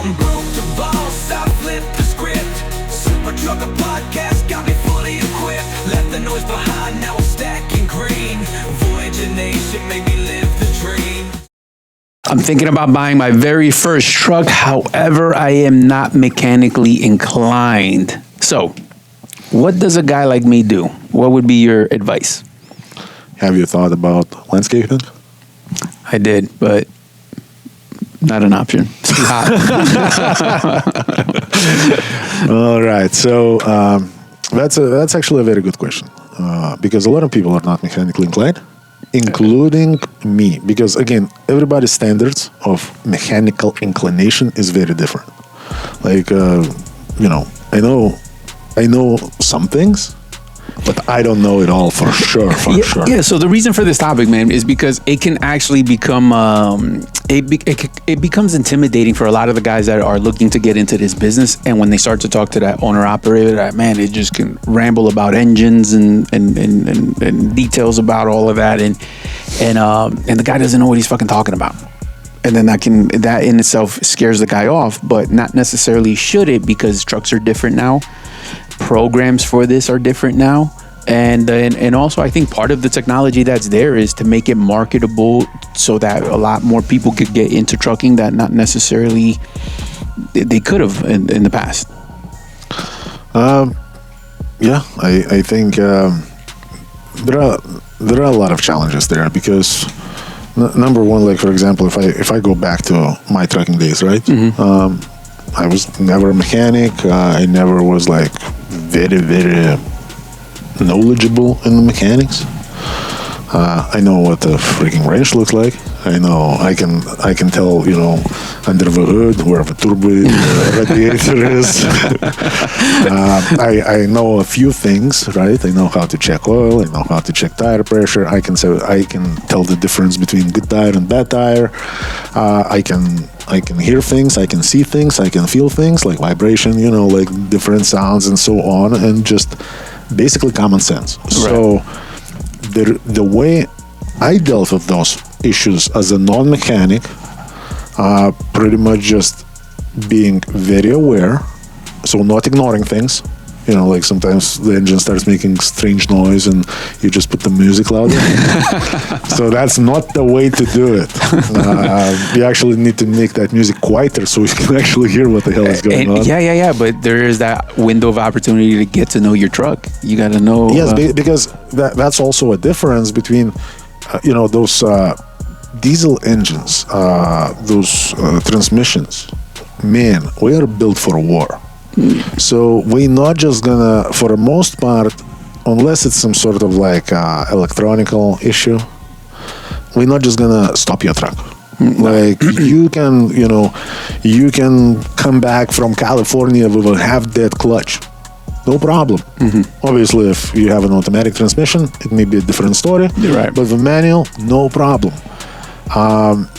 I'm broke the boss, I flip the script. Super Trucker Podcast got me fully equipped. Left the noise behind, now I'm stacking green. Voyager Nation made me live the dream. I'm thinking about buying my very first truck. However, I am not mechanically inclined. So, what does a guy like me do? What would be your advice? Have you thought about landscaping? I did, but not an option. It's too hot. All right. So that's actually a very good question because a lot of people are not mechanically inclined, including me. Because again, everybody's standards of mechanical inclination is very different. Like I know some things, but I don't know it all for sure. Yeah. So the reason for this topic, man, is because it can actually become it becomes intimidating for a lot of the guys that are looking to get into this business. And when they start to talk to that owner operator, that man, it just can ramble about engines and details about all of that, and the guy doesn't know what he's fucking talking about. And then that in itself scares the guy off, but not necessarily should it, because trucks are different now. Programs for this are different now, and also I think part of the technology that's there is to make it marketable so that a lot more people could get into trucking that not necessarily they could have in the past. I think there are a lot of challenges there because number one, like for example, if I go back to my trucking days, right? Mm-hmm. I was never a mechanic. I never was like very, very knowledgeable in the mechanics. I know what a freaking wrench looks like. I know I can tell, under the hood where the turbo radiator is. I know a few things, right? I know how to check oil. I know how to check tire pressure. I can tell the difference between good tire and bad tire. I can hear things. I can see things. I can feel things like vibration, like different sounds and so on, and just basically common sense. Right. So the way I dealt with those issues as a non-mechanic, pretty much just being very aware, so not ignoring things. Like sometimes the engine starts making strange noise and you just put the music louder. So that's not the way to do it. You actually need to make that music quieter so you can actually hear what the hell is going on. Yeah. But there is that window of opportunity to get to know your truck. You got to know. Yes, because that's also a difference between, those diesel engines, those transmissions. Man, we are built for war. So we're not just gonna, for the most part, unless it's some sort of like electronical issue, we're not just gonna stop your truck. Like you can come back from California with a half-dead clutch. No problem. Mm-hmm. Obviously, if you have an automatic transmission, it may be a different story. You're right. But the manual, no problem.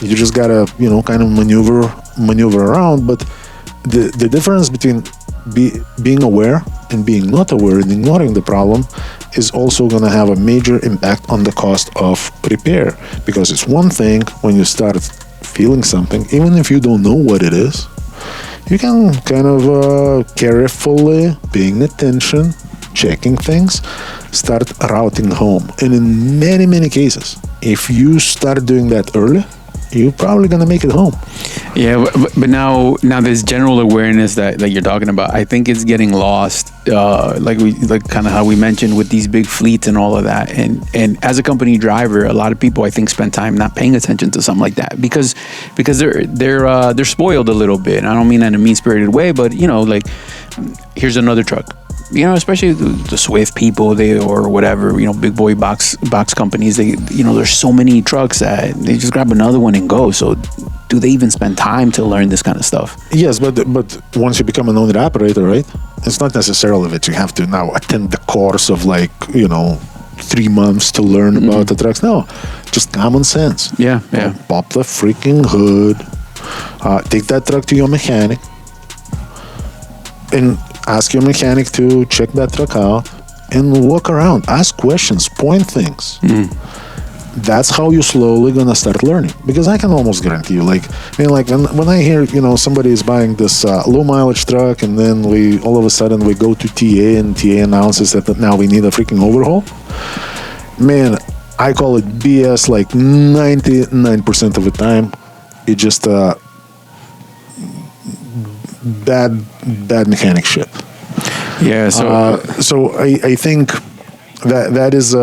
You just gotta, kind of maneuver around. But the difference between being aware and being not aware and ignoring the problem is also going to have a major impact on the cost of repair, because it's one thing when you start feeling something, even if you don't know what it is, you can kind of carefully paying attention, checking things, start routing home. And in many cases, if you start doing that early, you're probably going to make it home. Yeah, but now this general awareness that you're talking about, I think it's getting lost, like kind of how we mentioned with these big fleets and all of that. And as a company driver, a lot of people, I think, spend time not paying attention to something like that because they're spoiled a little bit. I don't mean that in a mean-spirited way, but like, here's another truck. Especially the Swift people, or whatever, big boy box companies, there's so many trucks that they just grab another one and go. So do they even spend time to learn this kind of stuff? Yes, but once you become an owner operator, right, it's not necessarily that you have to now attend the course of 3 months to learn about the trucks. No, just common sense. Yeah. Pop the freaking hood, take that truck to your mechanic, and ask your mechanic to check that truck out and walk around, ask questions, point things. that's how you slowly gonna start learning. Because I can almost guarantee you, like, I mean, like when I hear, somebody is buying this low mileage truck, and then we all of a sudden we go to TA, and TA announces that now we need a freaking overhaul. Man, I call it BS. Like 99% of the time, it just bad mechanic shit. Yeah. So I think that is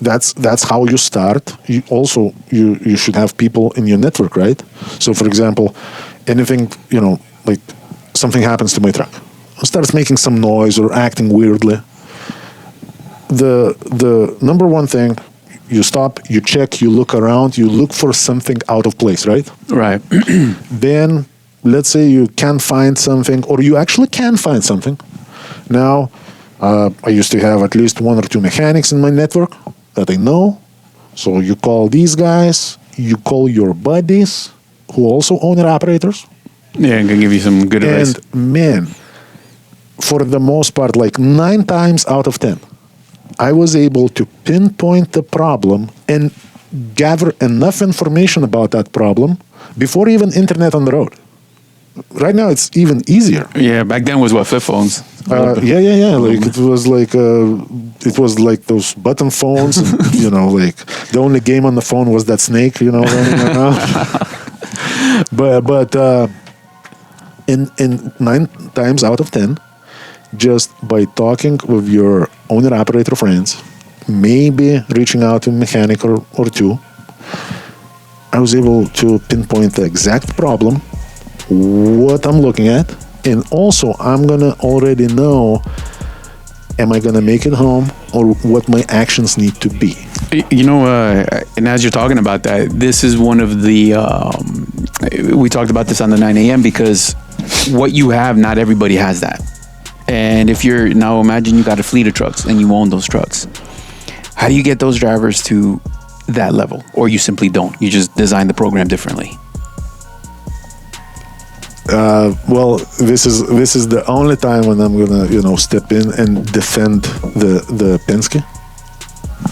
that's how you start. You should have people in your network, right? So for example, anything, like something happens to my truck, it starts making some noise or acting weirdly. The number one thing, you stop, you check, you look around, you look for something out of place, right? Right. Then let's say you can't find something, or you actually can find something. Now, I used to have at least 1 or 2 mechanics in my network that I know. So you call these guys, you call your buddies who also owner operators. Yeah, and can give you some good advice. And man, for the most part, like 9 times out of 10, I was able to pinpoint the problem and gather enough information about that problem before even internet on the road. Right now, it's even easier. Yeah, back then was what, flip phones? Yeah. Like it was like those button phones. And, like the only game on the phone was that snake, running around. but in 9 times out of 10, just by talking with your owner operator friends, maybe reaching out to a mechanic or 2, I was able to pinpoint the exact problem, what I'm looking at, and also I'm gonna already know, am I gonna make it home, or what my actions need to be. And as you're talking about that, this is one of the we talked about this on the 9 a.m. because what you have, not everybody has that. And if you're now, imagine you got a fleet of trucks and you own those trucks, how do you get those drivers to that level? Or you simply don't, you just design the program differently. Well, this is the only time when I'm gonna step in and defend the Penske.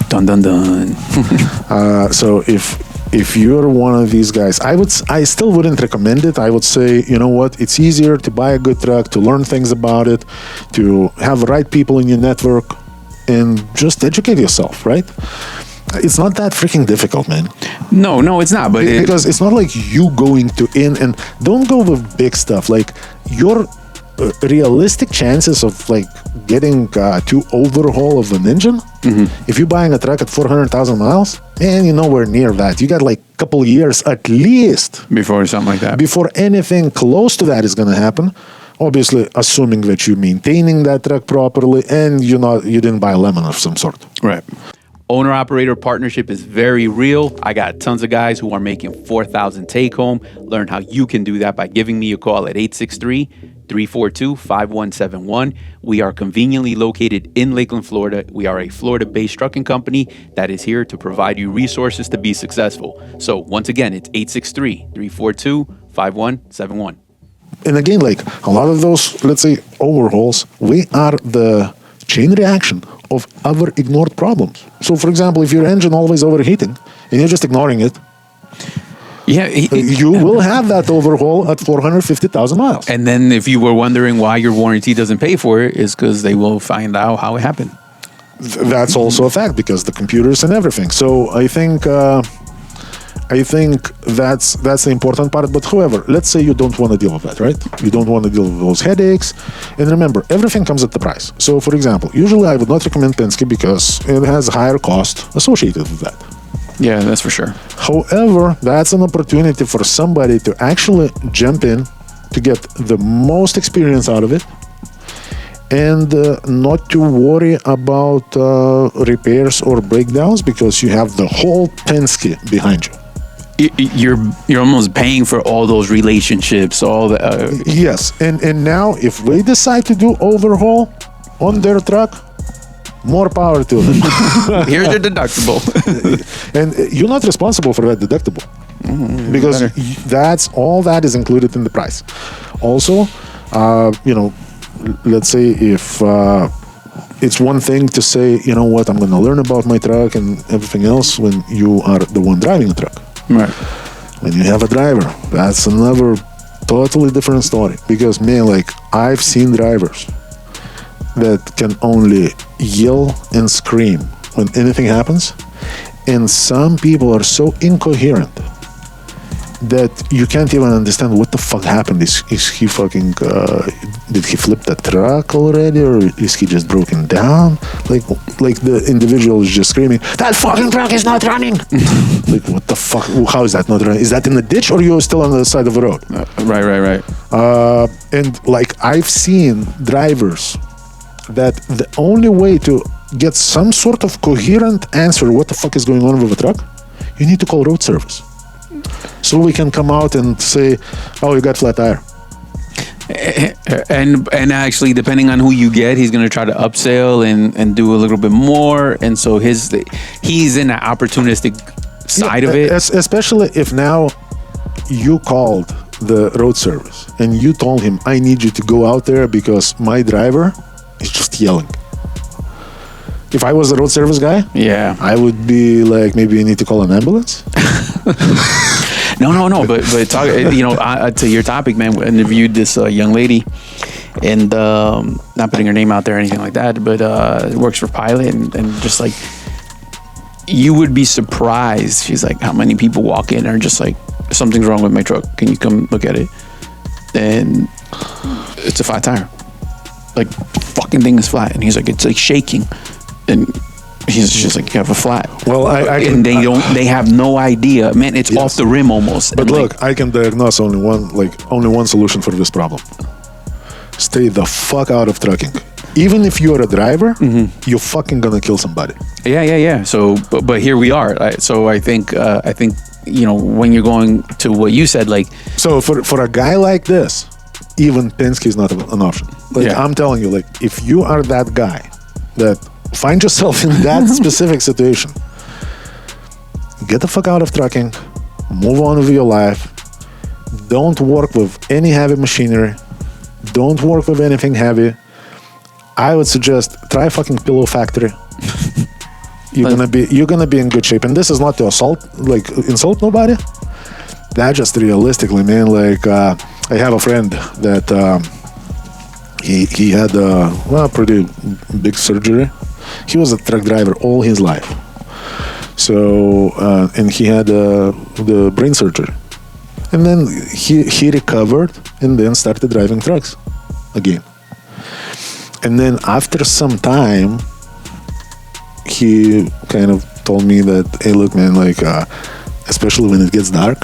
Dun dun dun. So if you're one of these guys, I still wouldn't recommend it. I would say, you know what, it's easier to buy a good truck, to learn things about it, to have the right people in your network, and just educate yourself, right? It's not that freaking difficult, man. No, it's not. But because it's not like you going to and don't go with big stuff. Like your realistic chances of like getting to overhaul of an engine, if you're buying a truck at 400,000 miles, and you're nowhere near that. You got like a couple years at least before something like that. Before anything close to that is going to happen. Obviously, assuming that you're maintaining that truck properly and you didn't buy a lemon of some sort. Right. Owner-operator partnership is very real. I got tons of guys who are making $4,000 take-home. Learn how you can do that by giving me a call at 863-342-5171. We are conveniently located in Lakeland, Florida. We are a Florida-based trucking company that is here to provide you resources to be successful. So once again, it's 863-342-5171. And again, like a lot of those, let's say, overhauls, we are the chain reaction of other ignored problems. So, for example, if your engine always overheating and you're just ignoring it, you will have that overhaul at 450,000 miles. And then if you were wondering why your warranty doesn't pay for it, is because they will find out how it happened. That's also a fact, because the computers and everything. So I think that's the important part. But however, let's say you don't want to deal with that, right? You don't want to deal with those headaches. And remember, everything comes at the price. So for example, usually I would not recommend Penske because it has higher cost associated with that. Yeah, that's for sure. However, that's an opportunity for somebody to actually jump in to get the most experience out of it, and not to worry about repairs or breakdowns, because you have the whole Penske behind you. You're almost paying for all those relationships, all the yes, and now if we decide to do overhaul on their truck, more power to them. Here's your deductible. And you're not responsible for that deductible, because that's all that is included in the price. Also, let's say if it's one thing to say, you know what, I'm going to learn about my truck and everything else when you are the one driving the truck. Right. When you have a driver, that's another totally different story. Because, man, like, I've seen drivers that can only yell and scream when anything happens. And some people are so incoherent that you can't even understand what the fuck happened. Is he fucking, did he flip the truck already, or is he just broken down? Like the individual is just screaming, that fucking truck is not running. Like, what the fuck? How is that not running? Is that in the ditch, or you're still on the side of the road? Right. And like, I've seen drivers that the only way to get some sort of coherent answer what the fuck is going on with the truck, you need to call road service. So we can come out and say, oh, you got flat tire. And actually, depending on who you get, he's going to try to upsell and do a little bit more. And so he's in an opportunistic side of it. Especially if now you called the road service and you told him, I need you to go out there because my driver is just yelling. If I was the road service guy, yeah, I would be like, maybe you need to call an ambulance. No. But talk, to your topic, man. We interviewed this young lady, and not putting her name out there or anything like that, but works for Pilot, and just like, you would be surprised. She's like, how many people walk in and are just like, something's wrong with my truck. Can you come look at it? And it's a flat tire. Like, fucking thing is flat, and he's like, it's like shaking. And she's like, you have a flat. Well, and they have no idea, man. It's off the rim almost. But and look, I can diagnose only one solution for this problem. Stay the fuck out of trucking. Even if you're a driver, you're fucking gonna kill somebody. Yeah. So, but here we are. So I think when you're going to what you said, like, so for a guy like this, even Penske is not an option. Like, I'm telling you, like, if you are that guy that find yourself in that specific situation, get the fuck out of trucking, move on with your life. Don't work with any heavy machinery. Don't work with anything heavy. I would suggest try fucking Pillow Factory. You're gonna be in good shape. And this is not to insult nobody. That just realistically, man, like, I have a friend that he had a pretty big surgery. He was a truck driver all his life. So, and he had the brain surgery. And then he recovered and then started driving trucks again. And then after some time, he kind of told me that, hey, look, man, like, especially when it gets dark,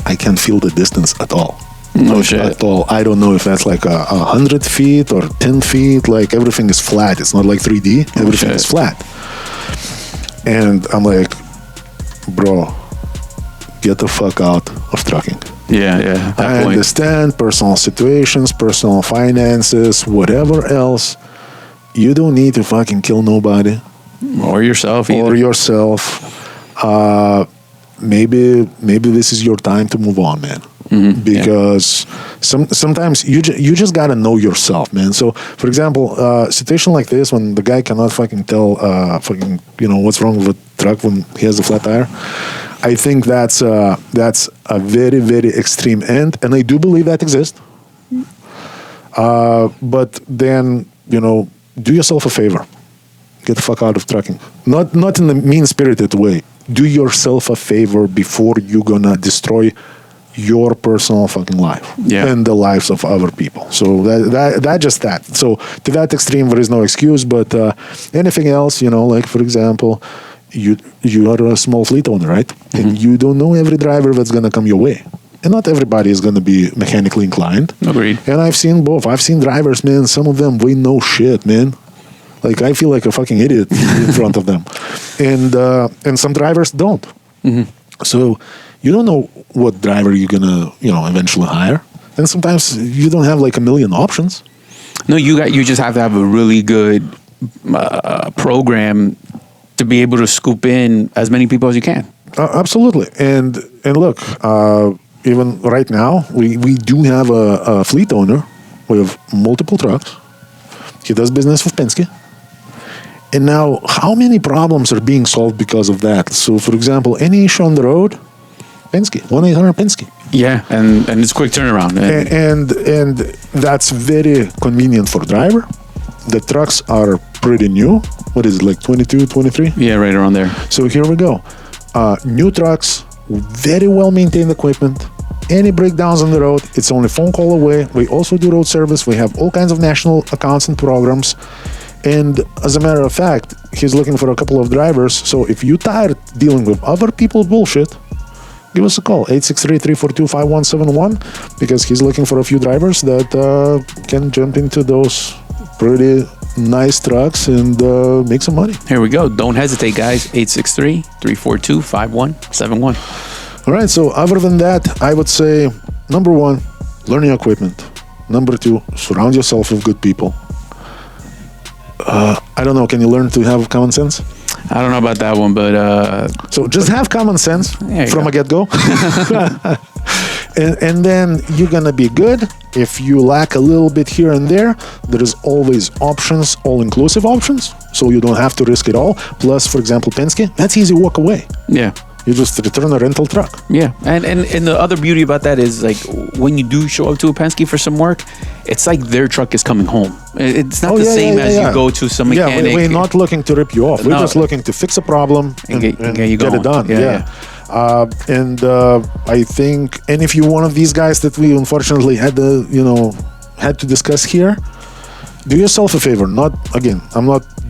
I can't feel the distance at all. No shit. At all. I don't know if that's like 100 feet or 10 feet. Like, everything is flat. It's not like 3D. Everything is flat. And I'm like, bro, get the fuck out of trucking. Yeah. I understand personal situations, personal finances, whatever else. You don't need to fucking kill nobody. Or yourself either. Or yourself. Maybe this is your time to move on, man. Because sometimes you just gotta know yourself, man. So, for example, situation like this, when the guy cannot fucking tell what's wrong with the truck when he has a flat tire, I think that's a very, very extreme end, and I do believe that exists. But then, do yourself a favor. Get the fuck out of trucking. Not in a mean-spirited way. Do yourself a favor before you're gonna destroy your personal fucking life and the lives of other people. So that. So to that extreme, there is no excuse. But anything else, like, for example, you are a small fleet owner, right? And you don't know every driver that's gonna come your way. And not everybody is gonna be mechanically inclined. Agreed. And I've seen both. I've seen drivers, man. Some of them, we know shit, man. Like, I feel like a fucking idiot in front of them. And some drivers don't. So you don't know what driver you're gonna, eventually hire. And sometimes you don't have like a million options. No, you just have to have a really good program to be able to scoop in as many people as you can. Absolutely. And look, even right now, we do have a fleet owner with multiple trucks. He does business with Penske. And now, how many problems are being solved because of that? So, for example, any issue on the road, Penske, 1-800-Penske. Yeah, and it's quick turnaround. And that's very convenient for driver. The trucks are pretty new. What is it, like 22, 23? Yeah, right around there. So here we go. New trucks, very well maintained equipment. Any breakdowns on the road, it's only phone call away. We also do road service. We have all kinds of national accounts and programs. And as a matter of fact, he's looking for a couple of drivers. So if you're tired dealing with other people's bullshit, give us a call, 863-342-5171, because he's looking for a few drivers that can jump into those pretty nice trucks and make some money. Here we go. Don't hesitate, guys. 863-342-5171. All right, so other than that, I would say, number one, learn your equipment. Number two, surround yourself with good people. I don't know, can you learn to have common sense? I don't know about that one, but... So just have common sense from a get-go. and then you're going to be good. If you lack a little bit here and there, there is always options, all-inclusive options, so you don't have to risk it all. Plus, for example, Penske, that's easy walk away. Yeah. You just return a rental truck. Yeah, and the other beauty about that is, like, when you do show up to a Penske for some work, it's like their truck is coming home. It's not the same as you go to some mechanic. Yeah, we're not looking to rip you off. We're just looking to fix a problem and get it done. I think, and if you're one of these guys that we unfortunately had to discuss here, do yourself a favor. I'm not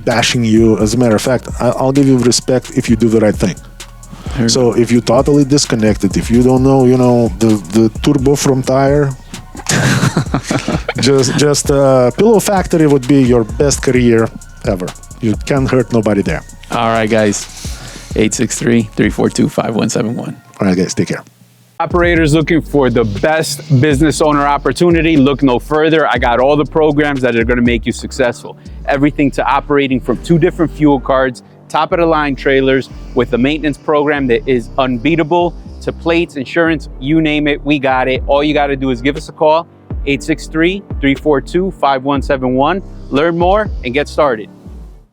bashing you. As a matter of fact, I'll give you respect if you do the right thing. So if you're totally disconnected, if you don't know, the turbo from tire, just Pillow Factory would be your best career ever. You can't hurt nobody there. All right, guys. 863-342-5171. All right, guys, take care. Operators looking for the best business owner opportunity, look no further. I got all the programs that are going to make you successful. Everything to operating from 2 different fuel cards, top of the line trailers with a maintenance program that is unbeatable, to plates, insurance, you name it, we got it. All you got to do is give us a call, 863-342-5171. Learn more and get started.